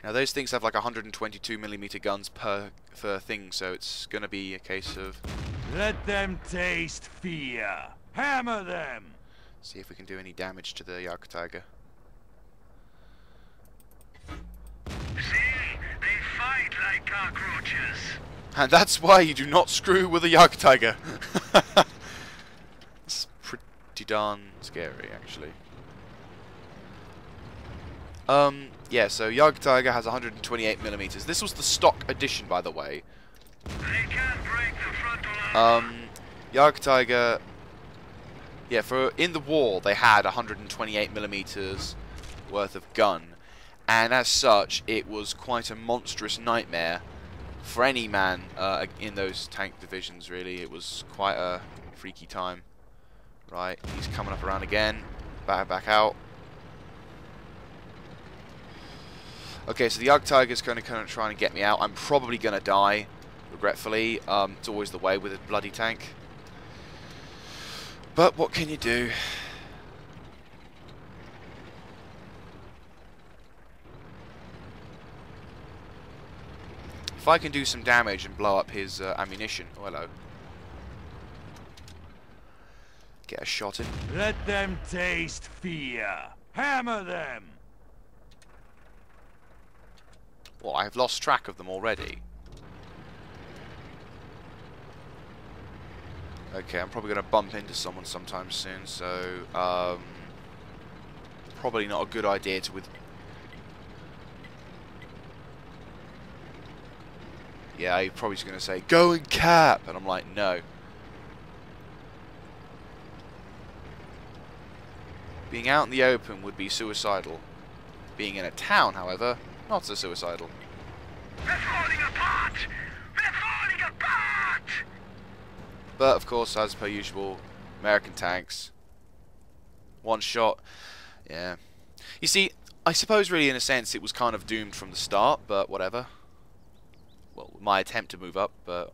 Now those things have like 122mm guns per thing, so it's gonna be a case of let them taste fear. Hammer them. See if we can do any damage to the Jagdtiger. See, they fight like cockroaches. And that's why you do not screw with a Jagdtiger. It's pretty darn scary, actually. Yeah, so Jagdtiger has 128mm. This was the stock edition, by the way. They can't break the frontal armor. Jagdtiger, yeah, in the war they had 128mm worth of gun, and as such it was quite a monstrous nightmare for any man in those tank divisions. Really, it was quite a freaky time. Right, he's coming up around again, back out. Okay, so the Jagdtiger's kind of trying to get me out. I'm probably going to die, regretfully. It's always the way with a bloody tank. But what can you do? If I can do some damage and blow up his ammunition... Oh, hello. Get a shot in. Let them taste fear. Hammer them. Well, I've lost track of them already. Okay, I'm probably going to bump into someone sometime soon, so probably not a good idea to Yeah, he's probably just going to say, go and cap! And I'm like, no. Being out in the open would be suicidal. Being in a town, however, not so suicidal. They're falling apart! They're falling apart! But, of course, as per usual, American tanks. One shot. Yeah. You see, I suppose really in a sense it was kind of doomed from the start, but whatever. Well, my attempt to move up, but...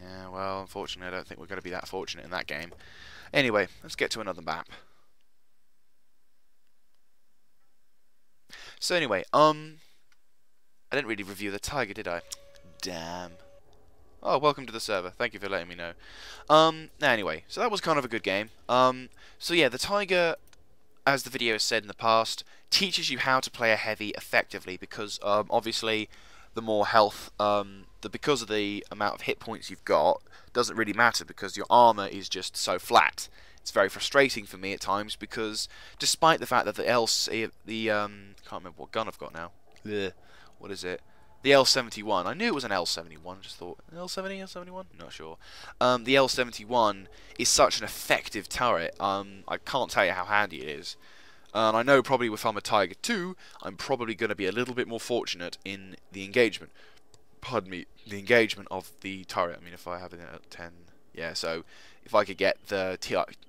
Yeah, well, unfortunately I don't think we're going to be that fortunate in that game. Anyway, let's get to another map. So anyway, I didn't really review the Tiger, did I? Damn. Oh, welcome to the server. Thank you for letting me know. Anyway, so that was kind of a good game. So yeah, the Tiger, as the video has said in the past, teaches you how to play a heavy effectively because obviously the more health, because of the amount of hit points you've got, doesn't really matter because your armor is just so flat. It's very frustrating for me at times because despite the fact that can't remember what gun I've got now. Blech. What is it? The L71. I knew it was an L71. Just thought L70, L71. Not sure. The L71 is such an effective turret. I can't tell you how handy it is. And I know probably if I'm a Tiger 2, I'm probably going to be a little bit more fortunate in the engagement. Pardon me, the engagement of the turret. I mean, if I have it at 10, yeah. So if I could get the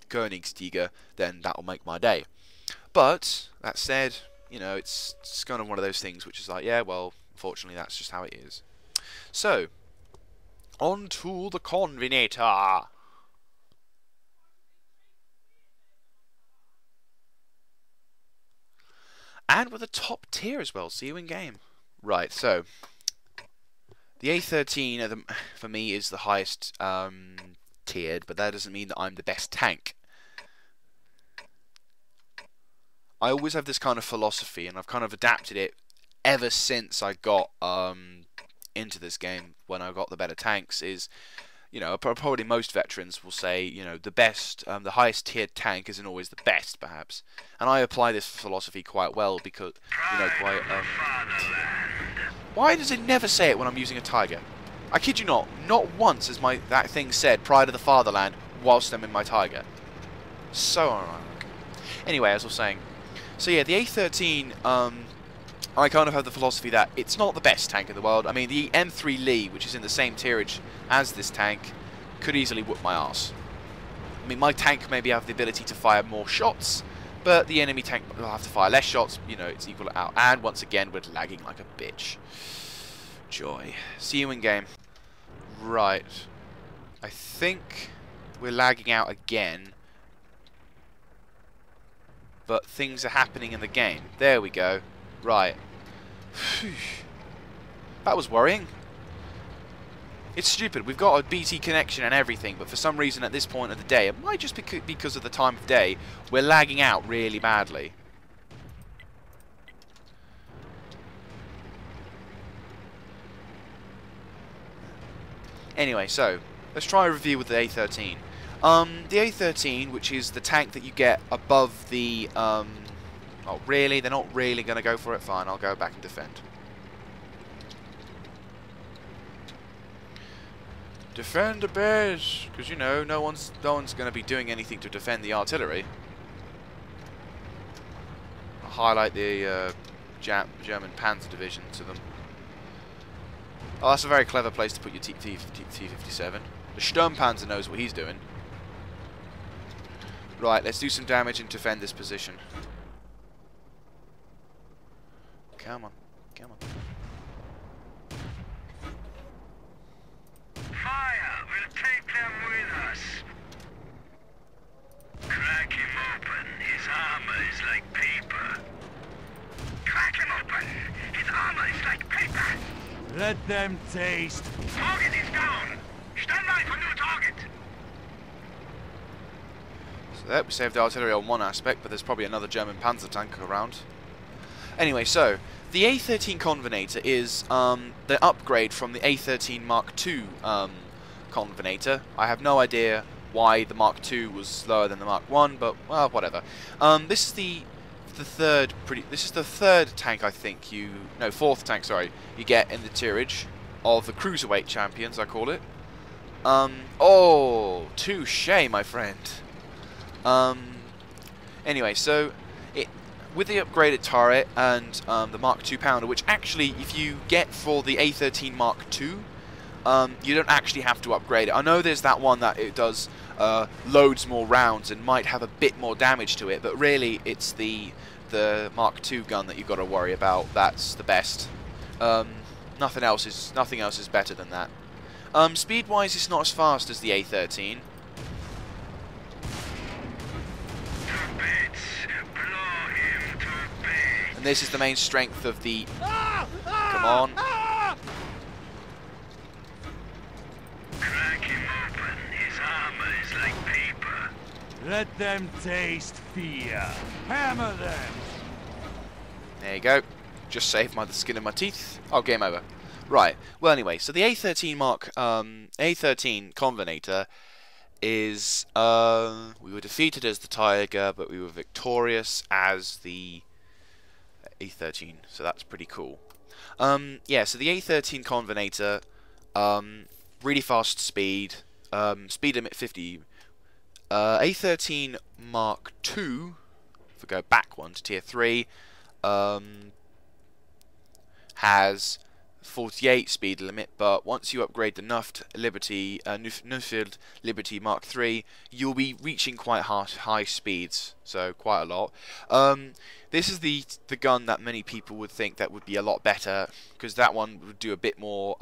Königstiger, then that will make my day. But that said, you know, it's kind of one of those things which is like, yeah, well, unfortunately, that's just how it is. So, on to the Combinator. And with a top tier as well. See you in game. Right, so the A13 for me is the highest tiered, but that doesn't mean that I'm the best tank. I always have this kind of philosophy, and I've kind of adapted it ever since I got into this game. When I got the better tanks, is, you know, probably most veterans will say, you know, the best, the highest tiered tank isn't always the best, perhaps. And I apply this philosophy quite well because, you know, quite. Why does it never say it when I'm using a Tiger? I kid you not. Not once has that thing said "Pride of the Fatherland" whilst I'm in my Tiger. So ironic. Anyway, as I was saying, so yeah, the A13. I kind of have the philosophy that it's not the best tank in the world. I mean, the M3 Lee, which is in the same tierage as this tank, could easily whoop my ass. I mean, my tank maybe have the ability to fire more shots, but the enemy tank will have to fire less shots. You know, it's equal out. And once again, we're lagging like a bitch. Joy. See you in game. Right. I think we're lagging out again. But things are happening in the game. There we go. Right. Phew. That was worrying. It's stupid. We've got a BT connection and everything, but for some reason at this point of the day, it might just be because of the time of day, we're lagging out really badly. Anyway, so let's try a review with the A13. The A13, which is the tank that you get above the... oh, really? They're not really going to go for it? Fine, I'll go back and defend. Defend the base! Because, you know, no one's going to be doing anything to defend the artillery. I'll highlight the German Panzer Division to them. Oh, that's a very clever place to put your T-57. The Sturmpanzer knows what he's doing. Right, let's do some damage and defend this position. Come on, come on. Fire! We'll take them with us. Crack him open. His armor is like paper. Crack him open. His armor is like paper. Let them taste. Target is down. Stand by for new target. So there, we saved the artillery on one aspect, but there's probably another German Panzer tank around. Anyway, so the A13 Convenator is the upgrade from the A13 Mark II Convenator. I have no idea why the Mark II was slower than the Mark I, but well, whatever. This is the third tank I think fourth tank, sorry, you get in the tirage of the cruiserweight champions, I call it. Oh, touché, my friend. Anyway, so with the upgraded turret and the Mark II pounder, which actually, if you get for the A13 Mark II, you don't actually have to upgrade it. I know there's that one that it does loads more rounds and might have a bit more damage to it, but really it's the Mark II gun that you've got to worry about. That's the best. Nothing else is better than that. Speed-wise, it's not as fast as the A13. And this is the main strength of the... Come on. Crack him open. His armor is like paper. Let them taste fear. Hammer them. There you go. Just saved the skin of my teeth. Oh, game over. Right. Well, anyway, so the A13 A13 Convenator is we were defeated as the Tiger, but we were victorious as the A13. So that's pretty cool. Yeah. So the A13 Convenator, really fast speed, speed limit 50. A13 Mark II, if we go back one to tier 3, has 48 speed limit, but once you upgrade the Nuffield Liberty Mark III, you'll be reaching quite high speeds, so quite a lot. This is the gun that many people would think that would be a lot better, because that one would do a bit more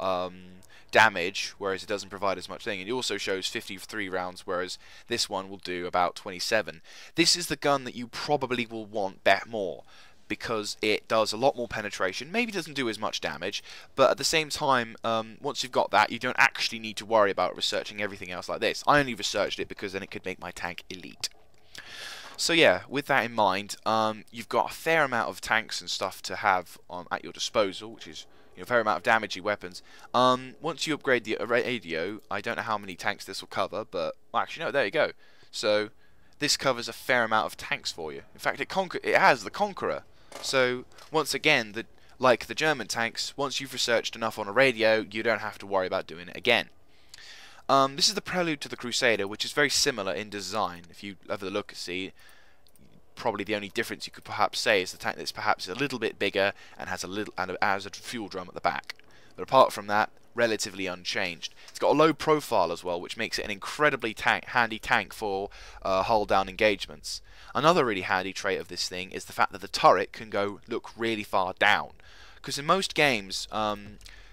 damage, whereas it doesn't provide as much thing. And it also shows 53 rounds, whereas this one will do about 27. This is the gun that you probably will want more, because it does a lot more penetration. Maybe doesn't do as much damage, but at the same time, once you've got that, you don't actually need to worry about researching everything else like this. I only researched it because then it could make my tank elite. So yeah, with that in mind, you've got a fair amount of tanks and stuff to have at your disposal, which is a fair amount of damaging weapons. Once you upgrade the radio, I don't know how many tanks this will cover, but well, actually no, there you go. So this covers a fair amount of tanks for you. In fact, it has the Conqueror. So once again, like the German tanks, once you've researched enough on a radio, you don't have to worry about doing it again. This is the prelude to the Crusader, which is very similar in design. If you have a look and see, probably the only difference you could perhaps say is the tank that's perhaps a little bit bigger and has a fuel drum at the back. But apart from that, relatively unchanged. It's got a low profile as well, which makes it an incredibly handy tank for hull down engagements. Another really handy trait of this thing is the fact that the turret can look really far down. Because in most games,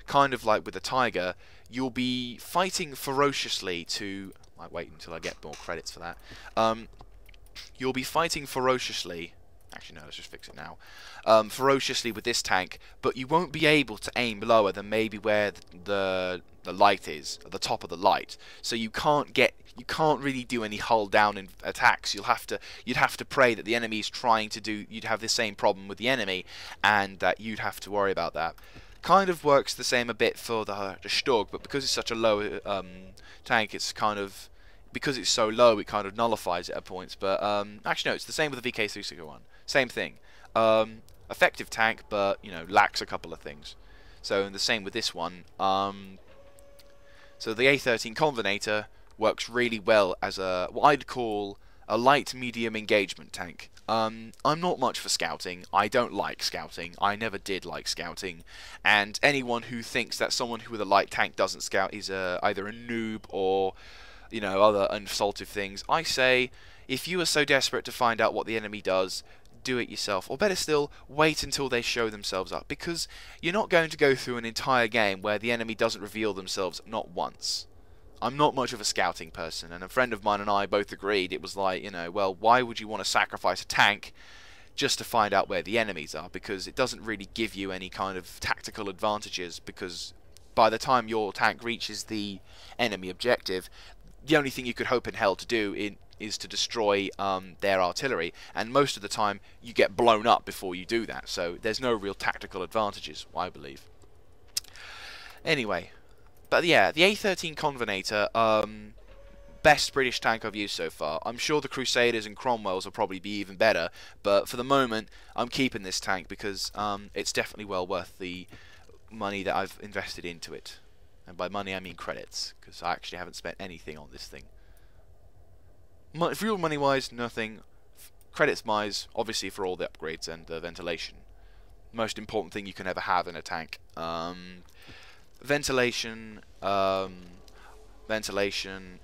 kind of like with the Tiger, you'll be fighting ferociously to... I might wait until I get more credits for that. You'll be fighting ferociously... Actually, no, let's just fix it now. Ferociously with this tank, but you won't be able to aim lower than maybe where the light is, at the top of the light. So you can't really do any hull down in attacks. You'd have to pray that the enemy is trying to do. You'd have the same problem with the enemy, and that you'd have to worry about that. Kind of works the same a bit for the Stug, but because it's such a low tank, it's kind of, because it's so low, it kind of nullifies it at points. But actually, no, it's the same with the VK361. Same thing. Effective tank, but you know, lacks a couple of things. So the same with this one. So the A13 Combinator works really well as a what I'd call a light medium engagement tank. I'm not much for scouting. I don't like scouting. I never did like scouting. And anyone who thinks that someone who with a light tank doesn't scout is either a noob or, you know, other insultive things. I say, if you are so desperate to find out what the enemy does, do it yourself, or better still, wait until they show themselves up, because you're not going to go through an entire game where the enemy doesn't reveal themselves not once. I'm not much of a scouting person, and a friend of mine and I both agreed it was like, you know, well, why would you want to sacrifice a tank just to find out where the enemies are, because it doesn't really give you any kind of tactical advantages, because by the time your tank reaches the enemy objective, the only thing you could hope in hell to do is to destroy their artillery, and most of the time you get blown up before you do that, so there's no real tactical advantages, I believe. Anyway, but yeah, the A13 Combinator, best British tank I've used so far. I'm sure the Crusaders and Cromwells will probably be even better, but for the moment I'm keeping this tank because it's definitely well worth the money that I've invested into it. And by money I mean credits, because I actually haven't spent anything on this thing. Real money wise, nothing. Credits wise, obviously for all the upgrades and the ventilation. Most important thing you can ever have in a tank. Ventilation, ventilation.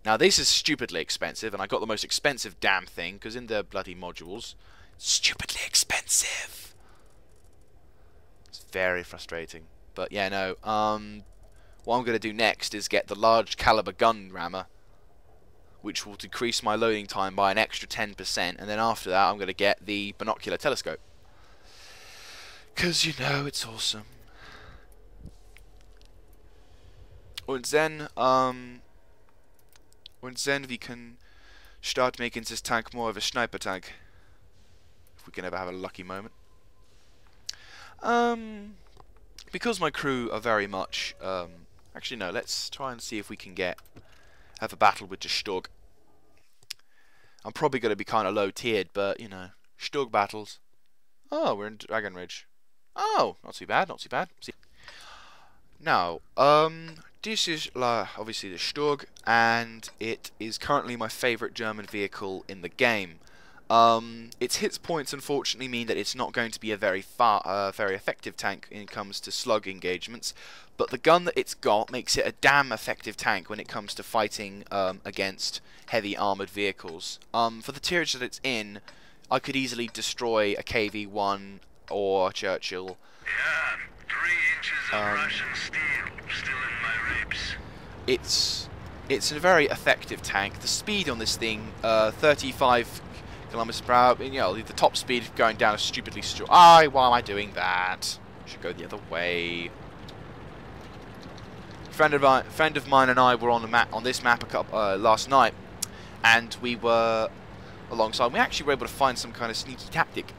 Now this is stupidly expensive, and I got the most expensive damn thing, because in the bloody modules, stupidly expensive. It's very frustrating. But yeah, no, what I'm going to do next is get the large caliber gun rammer, which will decrease my loading time by an extra 10%, and then after that I'm going to get the binocular telescope. Because, you know, it's awesome. Und then we can start making this tank more of a sniper tank. If we can ever have a lucky moment. Because my crew are very much... actually, no, let's try and see if we can have a battle with the Stug. I'm probably going to be kind of low-tiered, but, you know, Stug battles. Oh, we're in Dragon Ridge. Oh, not too bad, not too bad. Now, this is obviously the Stug, and it is currently my favourite German vehicle in the game. Its hit points unfortunately mean that it's not going to be a very effective tank when it comes to slug engagements, but the gun that it's got makes it a damn effective tank when it comes to fighting against heavy armoured vehicles. For the tierage that it's in, I could easily destroy a KV-1 or a Churchill. Yeah, 3 inches of Russian steel still in my ribs. It's a very effective tank. The speed on this thing, 35 kilometers per hour. You know, the top speed going down is stupidly why am I doing that? Should go the other way. Friend of mine and I were on this map last night, and we were alongside. We actually were able to find some kind of sneaky tactic.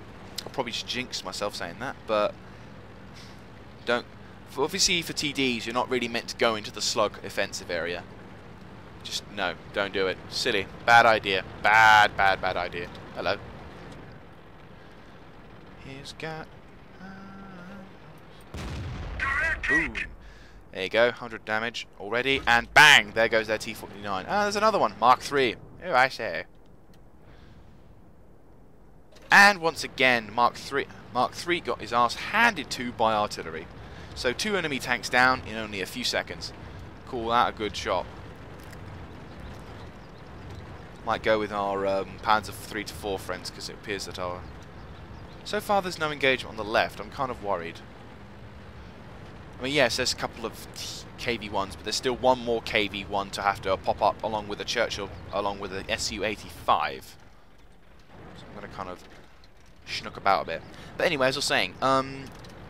I'll probably just jinx myself saying that, but obviously for TDs you're not really meant to go into the slug offensive area. Just no, don't do it. Silly, bad idea, bad idea. Hello. He's got. Ooh. There you go, 100 damage already, and bang! There goes their T-49. Ah, there's another one, Mark III. Oh, I say. And once again, Mark III got his ass handed to by artillery. So 2 enemy tanks down in only a few seconds. Call that a good shot. Might go with our Panzer 3 to 4 friends, because it appears that our So far there's no engagement on the left. I'm kind of worried. I mean, yes, there's a couple of KV-1s, but there's still one more KV-1 to have to pop up along with a Churchill, along with a Su-85. So I'm going to kind of schnook about a bit. But anyway, as I was saying,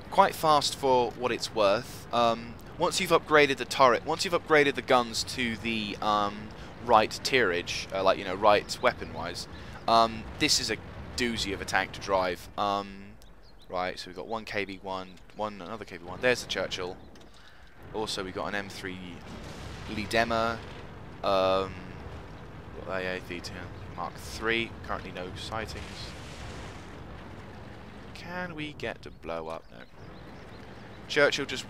quite fast for what it's worth. Once you've upgraded the turret, once you've upgraded the guns to the right tierage, like, you know, right weapon-wise, this is a doozy of a tank to drive. Right, so we've got one KV-1, another KV-1. There's the Churchill. Also, we've got an M3 Lidema. Got the Mark III. Currently no sightings. Can we get to blow up? No. Churchill just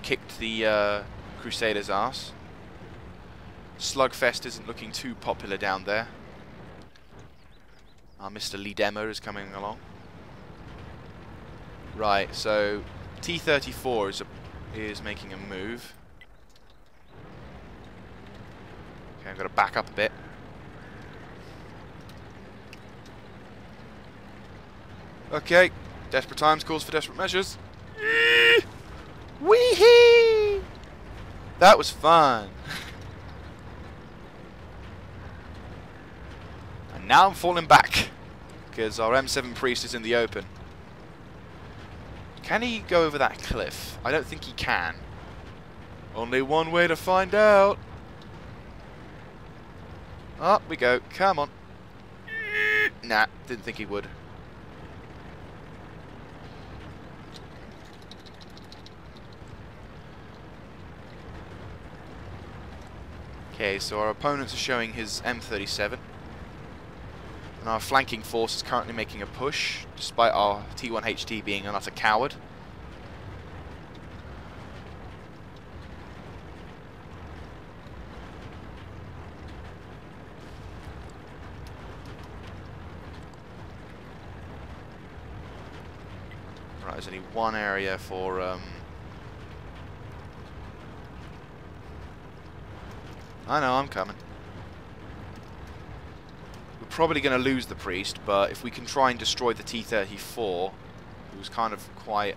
kicked the Crusaders' ass. Slugfest isn't looking too popular down there. Mr. Lidema is coming along. Right, so T-34 is making a move. Okay, I've got to back up a bit. Okay, desperate times calls for desperate measures. Wee-hee! That was fun. And now I'm falling back because our M7 Priest is in the open. Can he go over that cliff? I don't think he can. Only one way to find out. Up we go. Come on. Nah, didn't think he would. Okay, so our opponents are showing his M37. And our flanking force is currently making a push, despite our T1HT being an utter coward. Right, there's only one area for... I know, I'm coming. Probably going to lose the Priest, but if we can try and destroy the T-34, who's kind of quite,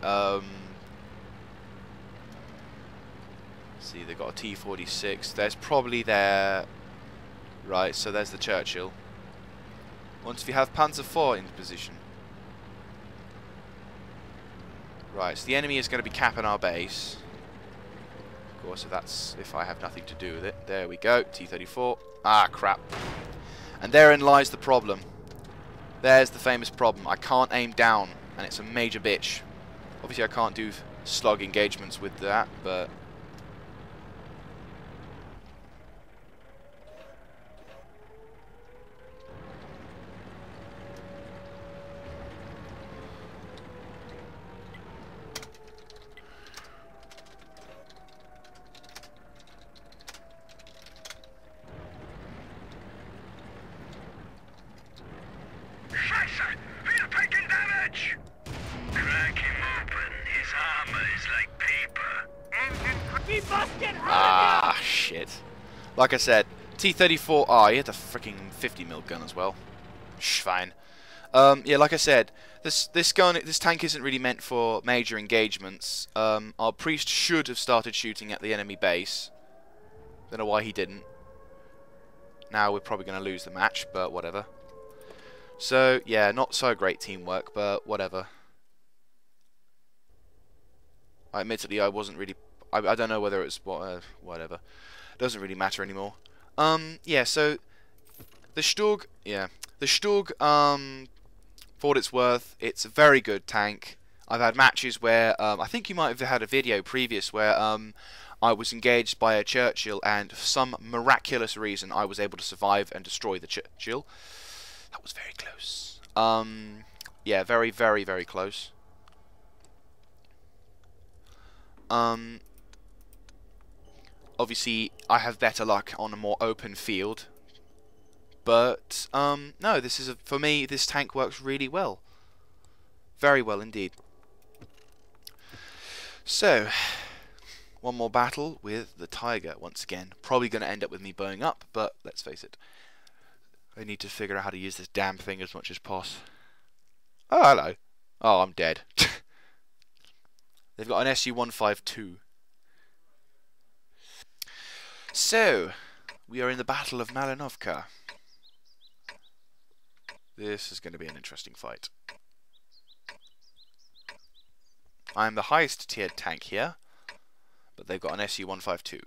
see, they've got a T-46, there's probably their, right, so there's the Churchill. Once we have Panzer IV in position. Right, so the enemy is going to be capping our base. Of course, if I have nothing to do with it. There we go, T-34. Ah, crap. And therein lies the problem. There's the famous problem. I can't aim down, and it's a major bitch. Obviously, I can't do slug engagements with that, but... Ah, shit. Like I said, T-34... Ah, he had a freaking 50mm gun as well. Fine. Yeah, like I said, this tank isn't really meant for major engagements. Our Priest should have started shooting at the enemy base. Don't know why he didn't. Now we're probably going to lose the match, but whatever. So, yeah, not so great teamwork, but whatever. Admittedly, I wasn't really... I don't know whether it's... whatever. Doesn't really matter anymore. Yeah, so... The Sturg... Yeah. The Sturg, for what it's worth, it's a very good tank. I've had matches where... I think you might have had a video previous where... I was engaged by a Churchill, and for some miraculous reason, I was able to survive and destroy the Churchill. That was very close. Yeah, very, very, very close. Obviously, I have better luck on a more open field. But, no, this is for me, this tank works really well. Very well indeed. So... one more battle with the Tiger once again. Probably going to end up with me blowing up, but let's face it. I need to figure out how to use this damn thing as much as possible. Oh, hello. Oh, I'm dead. They've got an SU-152. So, we are in the Battle of Malinovka. This is going to be an interesting fight. I'm the highest tiered tank here, but they've got an SU-152.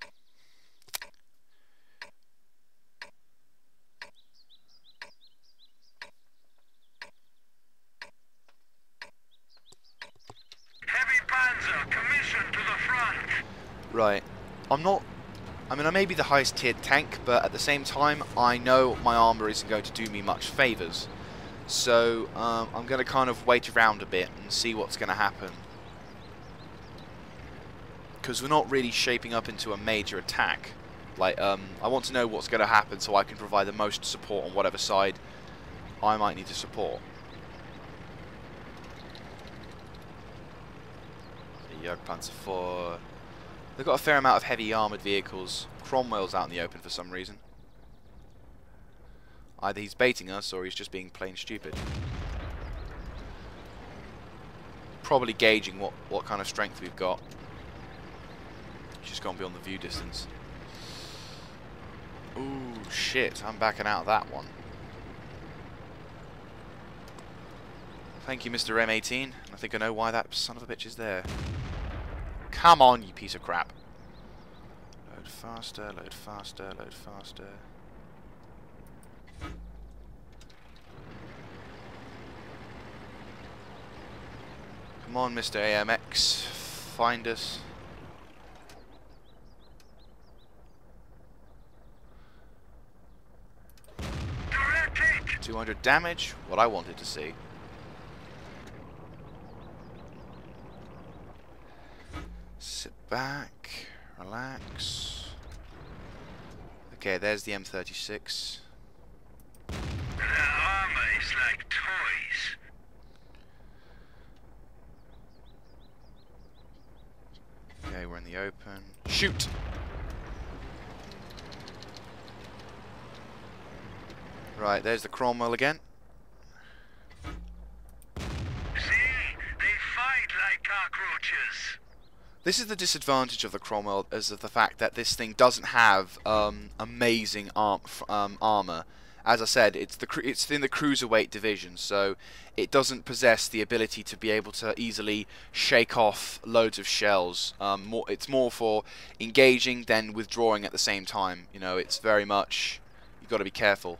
Heavy panzer, commissioned to the front. Right. I may be the highest tiered tank, but at the same time, I know my armour isn't going to do me much favours. So, I'm going to kind of wait around a bit and see what's going to happen. Because we're not really shaping up into a major attack. Like, I want to know what's going to happen so I can provide the most support on whatever side I might need to support. The Jagdpanzer 4. They've got a fair amount of heavy armoured vehicles. Cromwell's out in the open for some reason. Either he's baiting us or he's just being plain stupid. Probably gauging what kind of strength we've got. He's just gone beyond the view distance. Ooh, shit, I'm backing out of that one. Thank you, Mr. M18. I think I know why that son of a bitch is there. Come on, you piece of crap. Load faster, load faster, load faster. Come on, Mr. AMX. Find us. Direct hit. 200 damage, what I wanted to see. Sit back, relax. Okay, there's the M36. The armor is like toys. Okay, we're in the open. Shoot! Right, there's the Cromwell again. See? They fight like cockroaches. This is the disadvantage of the Cromwell, is of the fact that this thing doesn't have amazing armor. As I said, it's in the cruiserweight division, so it doesn't possess the ability to be able to easily shake off loads of shells. It's more for engaging than withdrawing at the same time. You know, it's very much, you've got to be careful.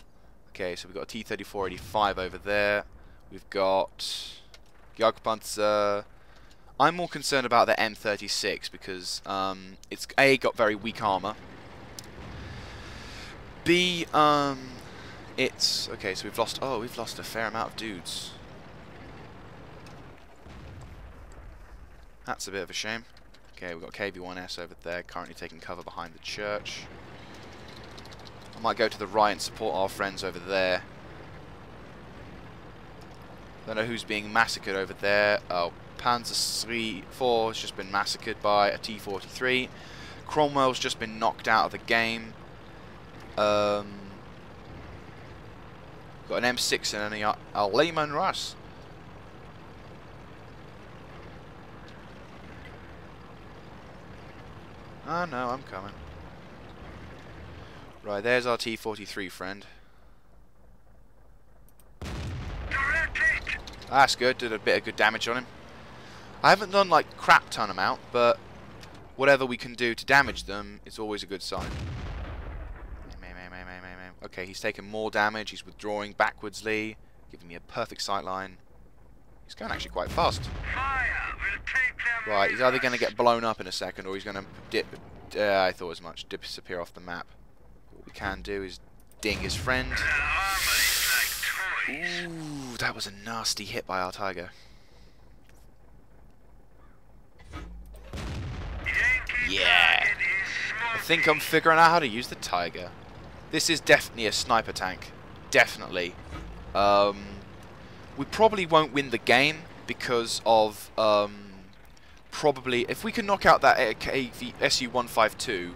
Okay, so we've got a T-34-85 over there. We've got Jagdpanzer. I'm more concerned about the M36 because it's A, got very weak armor. B, it's okay. So we've lost a fair amount of dudes. That's a bit of a shame. Okay, we've got KV-1S over there, currently taking cover behind the church. I might go to the right and support our friends over there. Don't know who's being massacred over there. Oh, Panzer 4 has just been massacred by a T-43. Cromwell's just been knocked out of the game. Got an M6 and a Lehman Russ. Oh no, I'm coming. Right, there's our T-43 friend. Direct hit. That's good, did a bit of good damage on him. I haven't done like crap ton amount, but whatever we can do to damage them is always a good sign. Okay, he's taking more damage, he's withdrawing backwardsly, giving me a perfect sight line. He's going actually quite fast. Fire will take them. Right, he's either going to get blown up in a second or he's going to dip, I thought as much, disappear off the map. What we can do is ding his friend. The armor is like toys. Ooh, that was a nasty hit by our Tiger. Yankee Yeah. target is I think I'm figuring out how to use the Tiger. This is definitely a sniper tank. Definitely. We probably won't win the game because of probably if we can knock out that SU-152,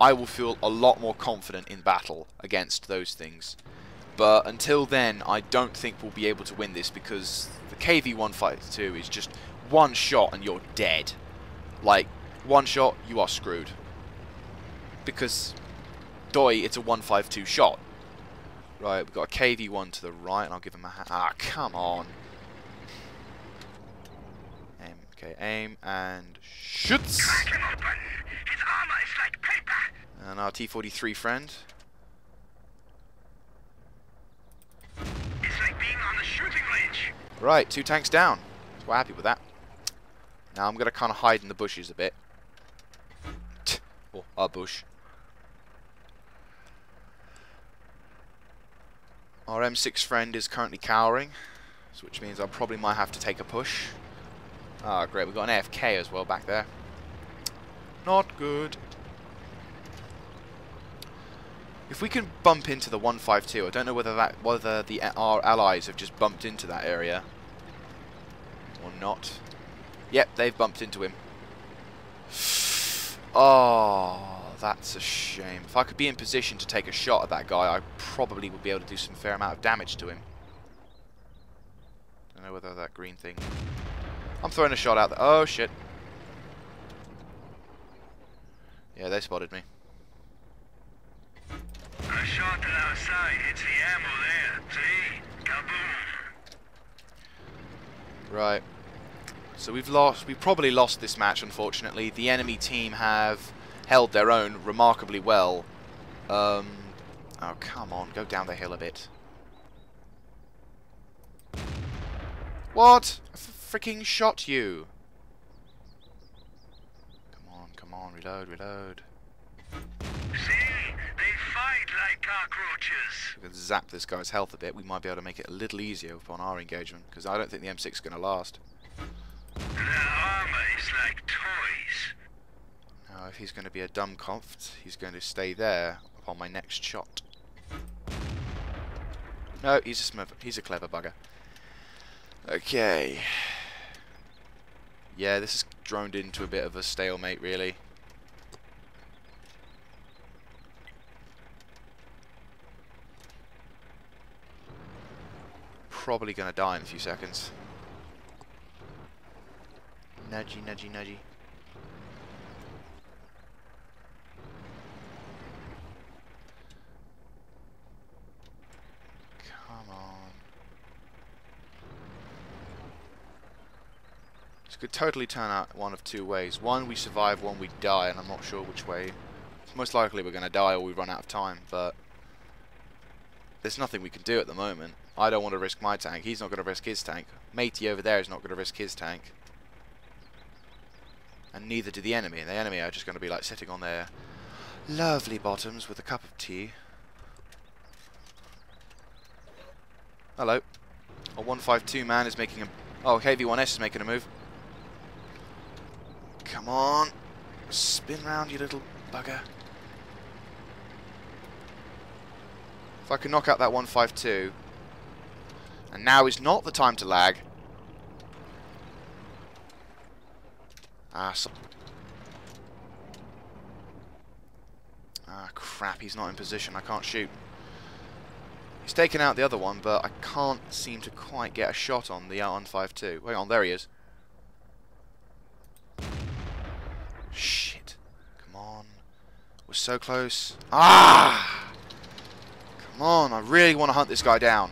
I will feel a lot more confident in battle against those things. But until then, I don't think we'll be able to win this, because the KV-152 is just one shot and you're dead. Like, one shot, you are screwed. Because, doi, it's a 152 shot. Right, we've got a KV-1 to the right, and I'll give him a hand. Ah, come on. Aim, okay, aim, and shoots! Crack him open! His armor is like paper! And our T-43 friend. It's like being on the shooting range! Right, 2 tanks down. So we're happy with that. Now I'm going to kind of hide in the bushes a bit. Or a bush. Our M6 friend is currently cowering, so which means I probably might have to take a push. Ah, great, we've got an AFK as well back there. Not good. If we can bump into the 152, I don't know whether our allies have just bumped into that area or not. Yep, they've bumped into him. Oh, that's a shame. If I could be in position to take a shot at that guy, I probably would be able to do some fair amount of damage to him. Don't know whether that green thing... I'm throwing a shot out there. Oh, shit. Yeah, they spotted me. A shot to our side hits the ammo there. See? Kaboom! Right. So we've probably lost this match, unfortunately. The enemy team have held their own remarkably well. Oh, come on, go down the hill a bit. What? I freaking shot you. Come on, reload, reload. See? They fight like cockroaches. We can zap this guy's health a bit. We might be able to make it a little easier upon our engagement, because I don't think the M6 is going to last. Their armor is like toys. Now, if he's going to be a dumb conft, he's going to stay there upon my next shot. No, he's a clever bugger. Okay. Yeah, this has droned into a bit of a stalemate, really. Probably going to die in a few seconds. Nudgy, nudgy, nudgy. Come on. This could totally turn out one of two ways. One, we survive, one, we die, and I'm not sure which way. It's most likely we're going to die or we run out of time, but there's nothing we can do at the moment. I don't want to risk my tank. He's not going to risk his tank. Matey over there is not going to risk his tank. And neither do the enemy. The enemy are just going to be like sitting on their lovely bottoms with a cup of tea. Hello. A 152 man is making a... Oh, KV-1S is making a move. Come on. Spin round, you little bugger. If I can knock out that 152... And now is not the time to lag. Ah, crap, he's not in position. I can't shoot. He's taken out the other one, but I can't seem to quite get a shot on the 152. Hang on, there he is. Shit. Come on. We're so close. Ah! Come on, I really want to hunt this guy down.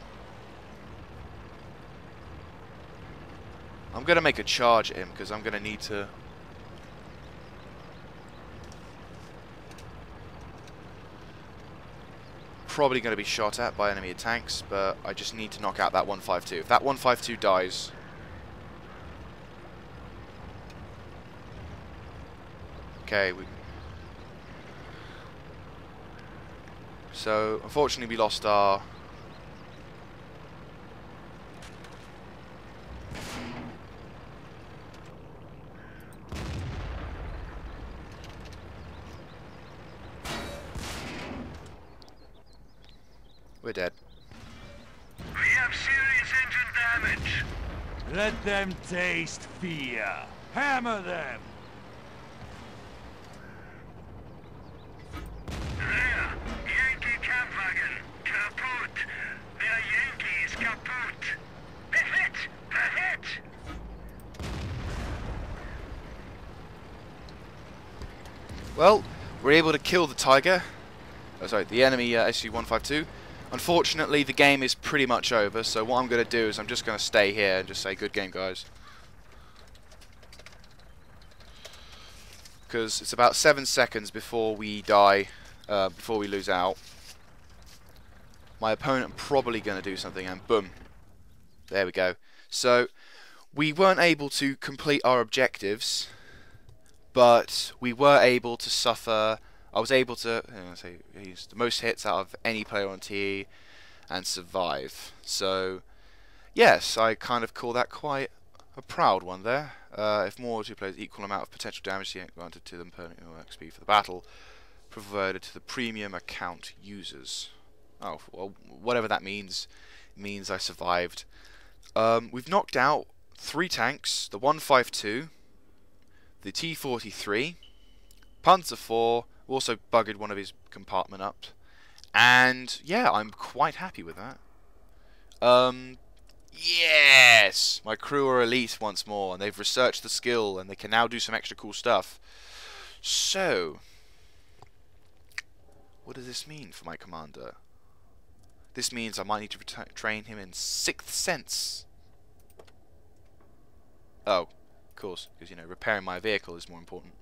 I'm going to make a charge at him, because I'm going to need to... Probably going to be shot at by enemy tanks, but I just need to knock out that 152. If that 152 dies... Okay, so, unfortunately we lost our... We're dead. We have serious engine damage. Let them taste fear. Hammer them. There, Yankee camp wagon, kaput. Well, we're able to kill the Tiger. Oh, sorry, the enemy SU-152. Unfortunately, the game is pretty much over, so what I'm going to do is I'm just going to stay here and just say, good game, guys. Because it's about 7 seconds before we die, before we lose out. My opponent probably going to do something, and boom. There we go. So, we weren't able to complete our objectives, but we were able to suffer. I was able to say he's the most hits out of any player on TE and survive. So yes, I kind of call that quite a proud one there. If more two players equal amount of potential damage granted to them per XP for the battle, provided to the premium account users. Oh, well, whatever that means I survived. We've knocked out 3 tanks: the 152, the T-43, Panzer IV. Also buggered one of his compartment up, and yeah, I'm quite happy with that. Yes, my crew are elite once more, and they've researched the skill, and they can now do some extra cool stuff. So, what does this mean for my commander? This means I might need to train him in 6th Sense. Oh, of course, because you know, repairing my vehicle is more important.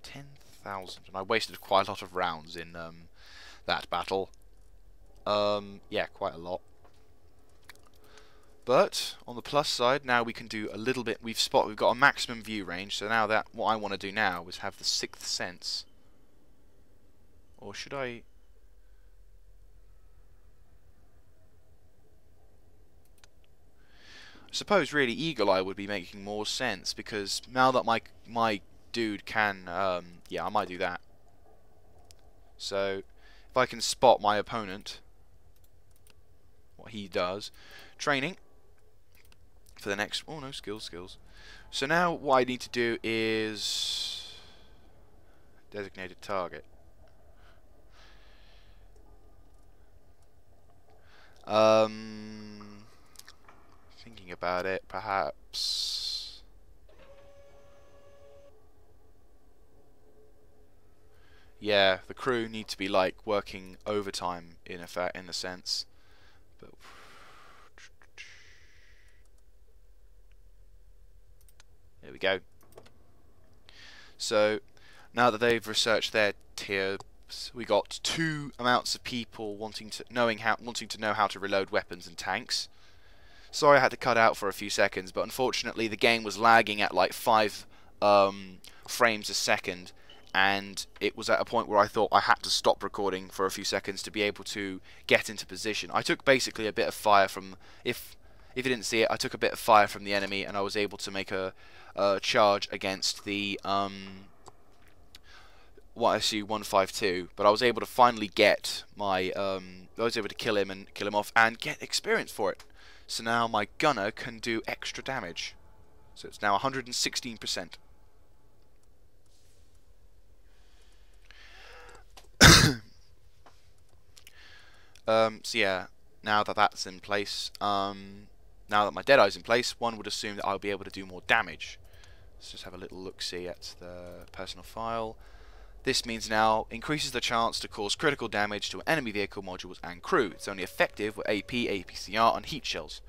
10,000, and I wasted quite a lot of rounds in that battle. Yeah, quite a lot. But on the plus side, now we can do a little bit. We've got a maximum view range. So now that what I want to do now is have the 6th Sense. Or should I? I suppose really Eagle Eye would be making more sense, because now that my dude can, yeah, I might do that. So if I can spot my opponent, what he does, training for the next. Oh no, skills. So now what I need to do is designated target. Thinking about it, perhaps. Yeah, the crew need to be like working overtime in a sense. But there we go. So now that they've researched their tiers, we got 2 amounts of people wanting to know how to reload weapons and tanks. Sorry I had to cut out for a few seconds, but unfortunately the game was lagging at like 5 frames a second, and it was at a point where I thought I had to stop recording for a few seconds to be able to get into position. I took basically a bit of fire from, if you didn't see it, I took a bit of fire from the enemy, and I was able to make a charge against the SU-152, but I was able to finally get my I was able to kill him off and get experience for it. So now my gunner can do extra damage. So it's now 116%. So yeah, now that that's in place, now that my Deadeye's in place, one would assume that I'll be able to do more damage. Let's just have a little look-see at the personal file. This means now increases the chance to cause critical damage to enemy vehicle modules and crew. It's only effective with AP, APCR, and heat shells.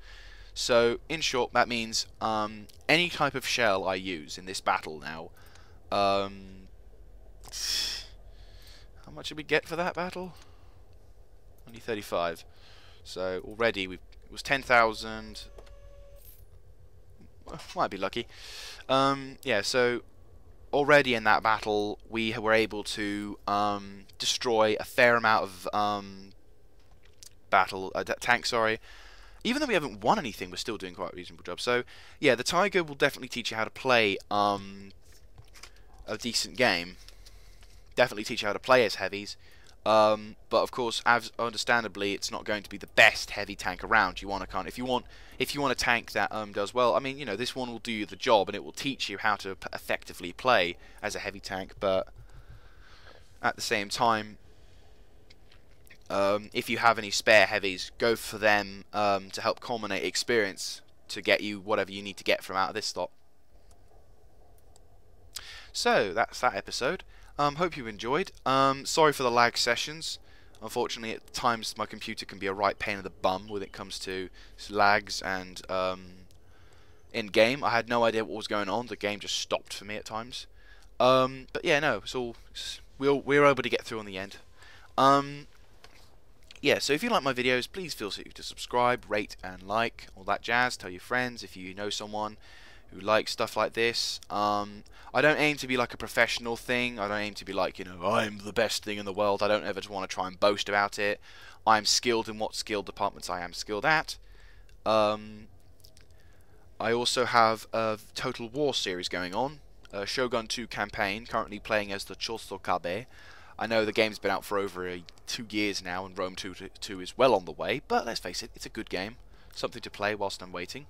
So, in short, that means any type of shell I use in this battle now. How much did we get for that battle? Only 35. So already it was 10,000. Might be lucky. Yeah. So already in that battle, we were able to destroy a fair amount of tanks. Sorry. Even though we haven't won anything, we're still doing quite a reasonable job. So yeah, the Tiger will definitely teach you how to play a decent game. Definitely teach you how to play as heavies. But of course, as understandably, it's not going to be the best heavy tank around. You want to if you want a tank that does well. I mean, you know, this one will do you the job, and it will teach you how to effectively play as a heavy tank. But at the same time, if you have any spare heavies, go for them to help culminate experience to get you whatever you need to get from out of this slot. So that's that episode. Hope you enjoyed. Sorry for the lag sessions. Unfortunately, at times my computer can be a right pain in the bum when it comes to lags and in game. I had no idea what was going on. The game just stopped for me at times. But yeah, no, we were able to get through in the end. Yeah, so if you like my videos, please feel free to subscribe, rate, and like, all that jazz. Tell your friends if you know someone who likes stuff like this. I don't aim to be like a professional thing. I don't aim to be like, you know, I'm the best thing in the world. I don't ever want to try and boast about it. I'm skilled in what skill departments I am skilled at. I also have a Total War series going on, a Shogun 2 campaign, currently playing as the Chosokabe. I know the game's been out for over 2 years now, and Rome 2 is well on the way, but let's face it, it's a good game. Something to play whilst I'm waiting.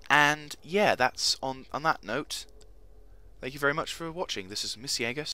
And yeah, that's on that note. Thank you very much for watching. This is Miss Yeager.